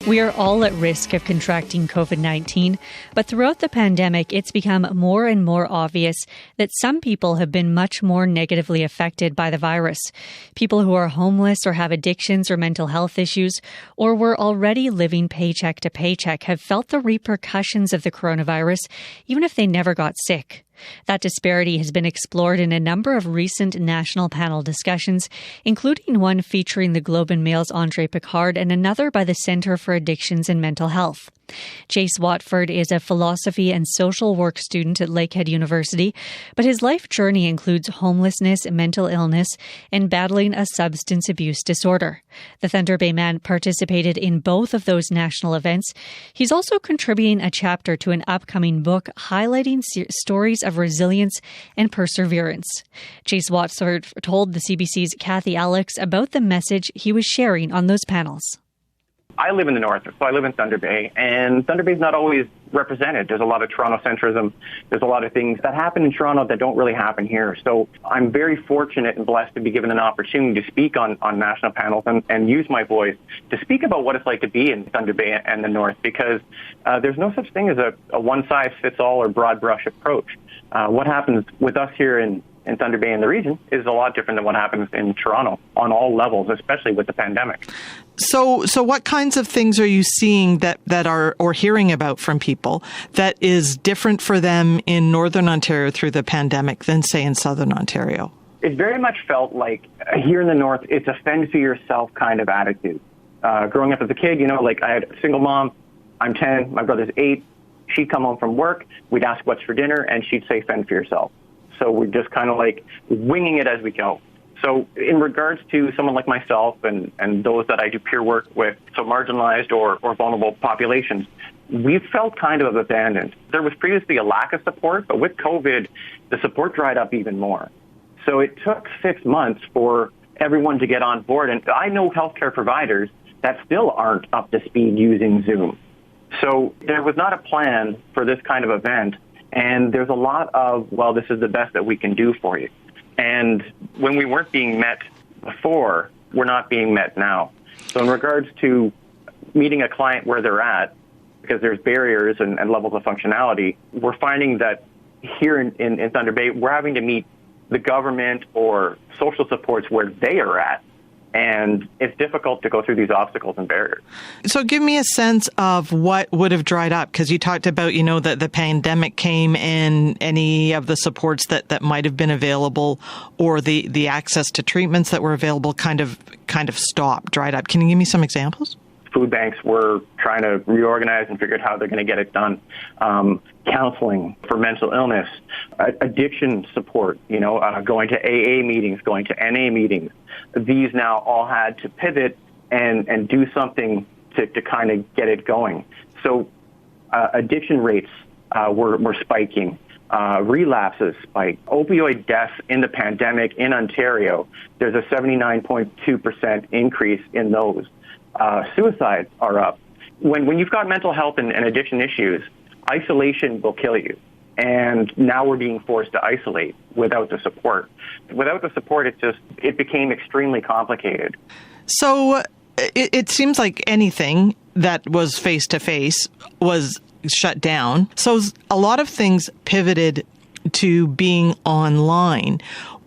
We are all at risk of contracting COVID-19, but throughout the pandemic, it's become more and more obvious that some people have been much more negatively affected by the virus. People who are homeless or have addictions or mental health issues, or were already living paycheck to paycheck, have felt the repercussions of the coronavirus, even if they never got sick. That disparity has been explored in a number of recent national panel discussions, including one featuring the Globe and Mail's Andre Picard and another by the Centre for Addictions and Mental Health. Jase Watford is a philosophy and social work student at Lakehead University, but his life journey includes homelessness, mental illness, and battling a substance abuse disorder. The Thunder Bay man participated in both of those national events. He's also contributing a chapter to an upcoming book highlighting stories of resilience and perseverance. Jase Watford told the CBC's Cathy Alex about the message he was sharing on those panels. I live in the north, so I live in Thunder Bay, and Thunder Bay is not always represented. There's a lot of Toronto centrism. There's a lot of things that happen in Toronto that don't really happen here. So I'm very fortunate and blessed to be given an opportunity to speak on national panels and use my voice to speak about what it's like to be in Thunder Bay and the north, because there's no such thing as a one-size-fits-all or broad brush approach. What happens with us here in Thunder Bay and the region is a lot different than what happens in Toronto on all levels, especially with the pandemic. So what kinds of things are you seeing that are, or hearing about from people that is different for them in Northern Ontario through the pandemic than, say, in Southern Ontario? It very much felt like here in the north, it's a fend for yourself kind of attitude. Growing up as a kid, I had a single mom. I'm 10, my brother's 8. She'd come home from work, we'd ask what's for dinner, and she'd say fend for yourself. So we're just kind of like winging it as we go. So in regards to someone like myself and those that I do peer work with, so marginalized or vulnerable populations, we felt kind of abandoned. There was previously a lack of support, but with COVID, the support dried up even more. So it took 6 months for everyone to get on board. And I know healthcare providers that still aren't up to speed using Zoom. So there was not a plan for this kind of event. And there's a lot of, well, this is the best that we can do for you. And when we weren't being met before, we're not being met now. So in regards to meeting a client where they're at, because there's barriers and levels of functionality, we're finding that here in Thunder Bay, we're having to meet the government or social supports where they are at. And it's difficult to go through these obstacles and barriers. So give me a sense of what would have dried up, because you talked about, that the pandemic came and any of the supports that might have been available or the access to treatments that were available kind of stopped, dried up. Can you give me some examples? Food banks were trying to reorganize and figure out how they're going to get it done. Counseling for mental illness, addiction support, going to AA meetings, going to NA meetings. These now all had to pivot and do something to kind of get it going. So addiction rates were spiking. Relapses spiked. Opioid deaths in the pandemic in Ontario, there's a 79.2% increase in those. Suicides are up. When you've got mental health and addiction issues, isolation will kill you. And now we're being forced to isolate without the support. Without the support, it became extremely complicated. So it seems like anything that was face-to-face was shut down. So a lot of things pivoted to being online.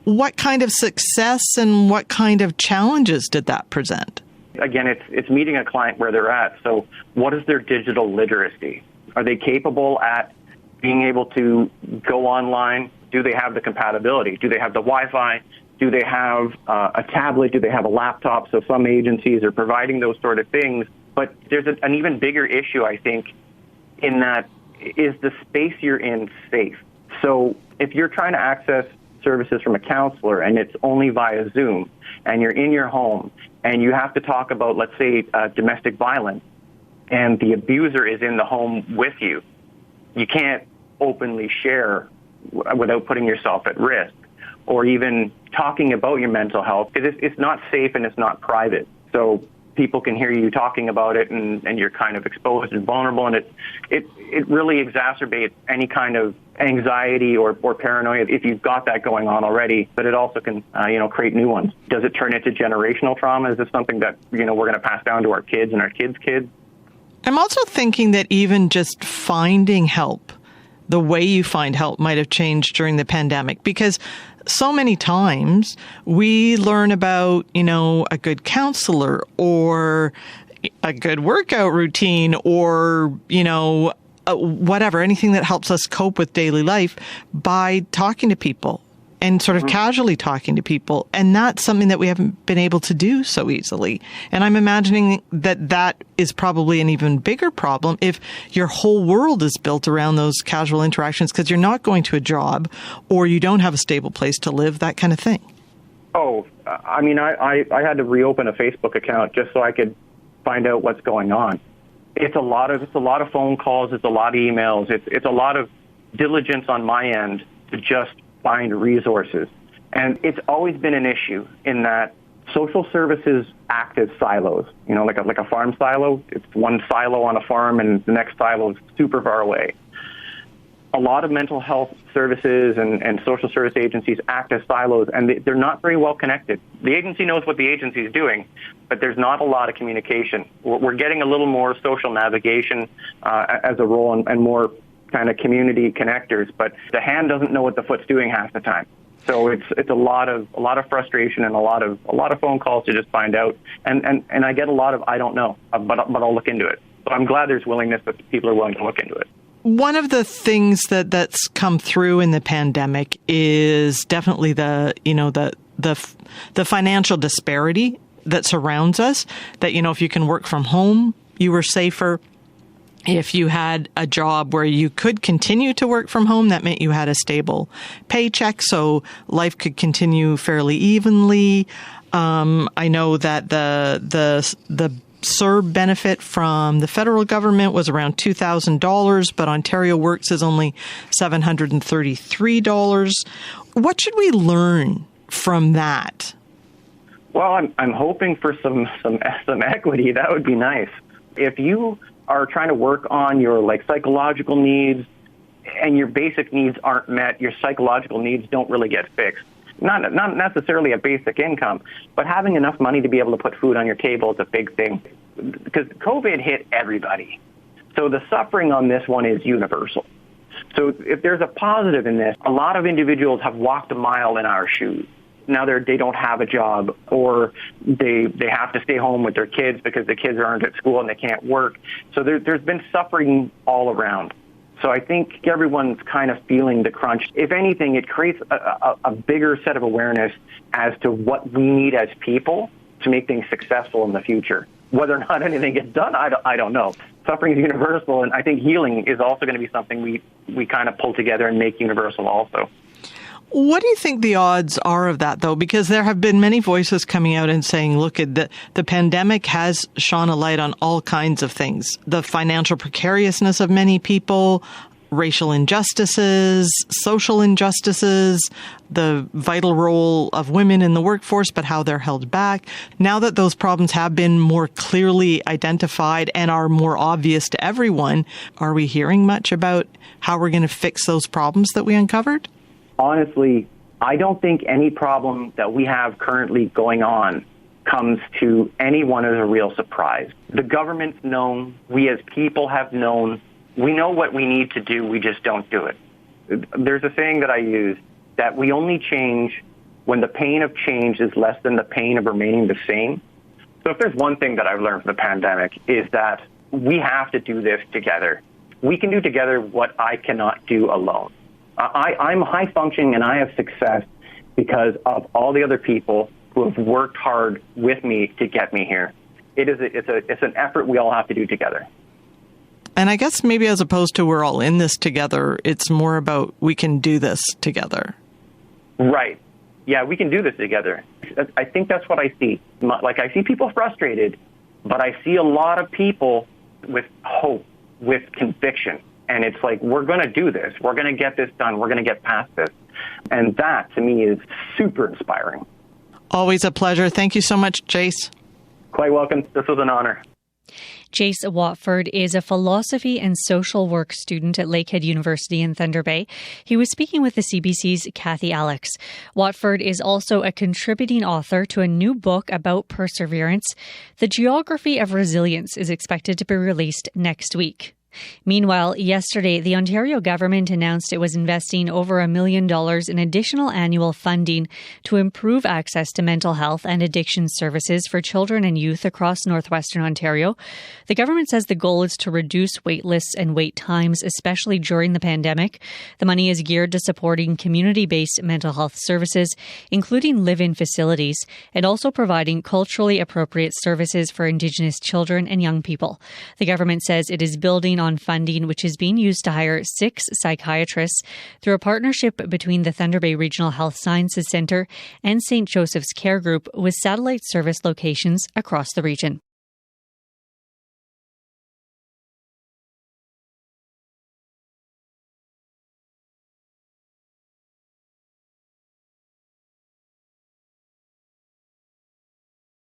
What kind of success and what kind of challenges did that present? Again, it's meeting a client where they're at. So what is their digital literacy? Are they capable at being able to go online? Do they have the compatibility? Do they have the Wi-Fi? Do they have a tablet? Do they have a laptop? So some agencies are providing those sort of things. But there's an even bigger issue, I think, in that is the space you're in safe? So if you're trying to access services from a counselor and it's only via Zoom and you're in your home and you have to talk about, let's say, domestic violence and the abuser is in the home with you, you can't openly share without putting yourself at risk, or even talking about your mental health. It's not safe and it's not private. So people can hear you talking about it and you're kind of exposed and vulnerable, and it really exacerbates any kind of anxiety or paranoia if you've got that going on already, but it also can create new ones. Does it turn into generational trauma? Is this something that we're going to pass down to our kids and our kids' kids? I'm also thinking that even just finding help, the way you find help might have changed during the pandemic, because so many times we learn about, a good counselor or a good workout routine or, whatever, anything that helps us cope with daily life by talking to people and sort of casually talking to people. And that's something that we haven't been able to do so easily. And I'm imagining that is probably an even bigger problem if your whole world is built around those casual interactions because you're not going to a job or you don't have a stable place to live, that kind of thing. Oh, I mean, I had to reopen a Facebook account just so I could find out what's going on. It's a lot of phone calls. It's a lot of emails. It's a lot of diligence on my end to just find resources. And it's always been an issue in that social services act as silos, like a farm silo. It's one silo on a farm and the next silo is super far away. A lot of mental health services and social service agencies act as silos, and they're not very well connected. The agency knows what the agency is doing, but there's not a lot of communication. We're getting a little more social navigation as a role and more kind of community connectors, but the hand doesn't know what the foot's doing half the time. So it's a lot of frustration and a lot of phone calls to just find out. And I get a lot of I don't know, but I'll look into it. So I'm glad there's willingness that people are willing to look into it. One of the things that's come through in the pandemic is definitely the financial disparity that surrounds us. That, if you can work from home, you were safer. If you had a job where you could continue to work from home, that meant you had a stable paycheck, so life could continue fairly evenly. I know that the CERB benefit from the federal government was around $2,000, but Ontario Works is only $733. What should we learn from that? Well, I'm hoping for some equity. That would be nice. If you are trying to work on your psychological needs and your basic needs aren't met, your psychological needs don't really get fixed. Not necessarily a basic income, but having enough money to be able to put food on your table is a big thing. Because COVID hit everybody. So the suffering on this one is universal. So if there's a positive in this, a lot of individuals have walked a mile in our shoes. Now they don't have a job, or they have to stay home with their kids because the kids aren't at school and they can't work. So there's been suffering all around. So I think everyone's kind of feeling the crunch. If anything, it creates a bigger set of awareness as to what we need as people to make things successful in the future. Whether or not anything gets done, I don't know. Suffering is universal, and I think healing is also going to be something we kind of pull together and make universal also. What do you think the odds are of that, though? Because there have been many voices coming out and saying, look, the pandemic has shone a light on all kinds of things. The financial precariousness of many people, racial injustices, social injustices, the vital role of women in the workforce, but how they're held back. Now that those problems have been more clearly identified and are more obvious to everyone, are we hearing much about how we're going to fix those problems that we uncovered? Honestly, I don't think any problem that we have currently going on comes to anyone as a real surprise. The government's known. We as people have known. We know what we need to do. We just don't do it. There's a saying that I use that we only change when the pain of change is less than the pain of remaining the same. So if there's one thing that I've learned from the pandemic is that we have to do this together. We can do together what I cannot do alone. I'm high functioning and I have success because of all the other people who have worked hard with me to get me here. It's an effort we all have to do together. And I guess maybe as opposed to we're all in this together, it's more about we can do this together. Right. Yeah, we can do this together. I think that's what I see. I see people frustrated, but I see a lot of people with hope, with conviction. And it's we're going to do this. We're going to get this done. We're going to get past this. And that, to me, is super inspiring. Always a pleasure. Thank you so much, Jase. Quite welcome. This was an honor. Jase Watford is a philosophy and social work student at Lakehead University in Thunder Bay. He was speaking with the CBC's Cathy Alex. Watford is also a contributing author to a new book about perseverance. The Geography of Resilience is expected to be released next week. Meanwhile, yesterday, the Ontario government announced it was investing over $1 million in additional annual funding to improve access to mental health and addiction services for children and youth across northwestern Ontario. The government says the goal is to reduce wait lists and wait times, especially during the pandemic. The money is geared to supporting community-based mental health services, including live-in facilities, and also providing culturally appropriate services for Indigenous children and young people. The government says it is building on funding which is being used to hire 6 psychiatrists through a partnership between the Thunder Bay Regional Health Sciences Centre and St. Joseph's Care Group with satellite service locations across the region.